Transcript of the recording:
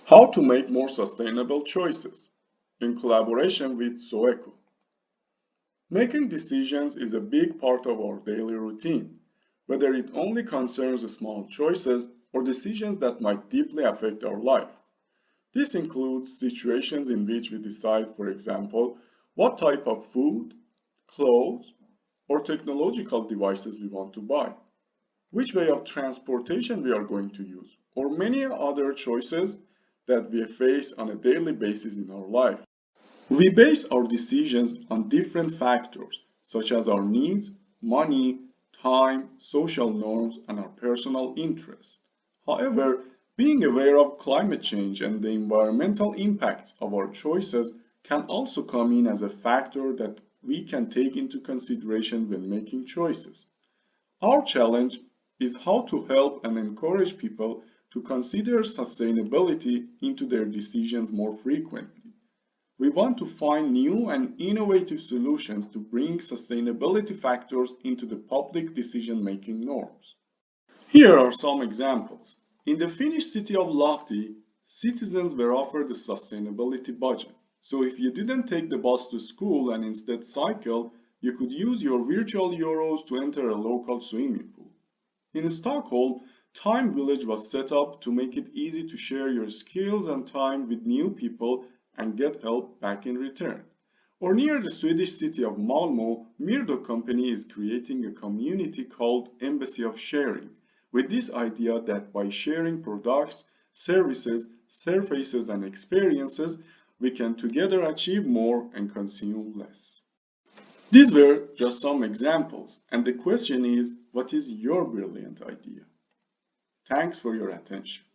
How to make more sustainable choices in collaboration with Soeco. Making decisions is a big part of our daily routine, whether it only concerns small choices or decisions that might deeply affect our life. This includes situations in which we decide, for example, what type of food, clothes, or technological devices we want to buy, which way of transportation we are going to use, or many other choices that we face on a daily basis in our life. We base our decisions on different factors, such as our needs, money, time, social norms, and our personal interests. However, being aware of climate change and the environmental impacts of our choices can also come in as a factor that we can take into consideration when making choices. Our challenge is how to help and encourage people to consider sustainability into their decisions more frequently. We want to find new and innovative solutions to bring sustainability factors into the public decision-making norms. Here are some examples. In the Finnish city of Lahti, citizens were offered a sustainability budget. So if you didn't take the bus to school and instead cycled, you could use your virtual euros to enter a local swimming pool. In Stockholm, Time Village was set up to make it easy to share your skills and time with new people and get help back in return. Or near the Swedish city of Malmö, Mirdo Company is creating a community called Embassy of Sharing, with this idea that by sharing products, services, surfaces, and experiences, we can together achieve more and consume less. These were just some examples, and the question is, what is your brilliant idea? Thanks for your attention.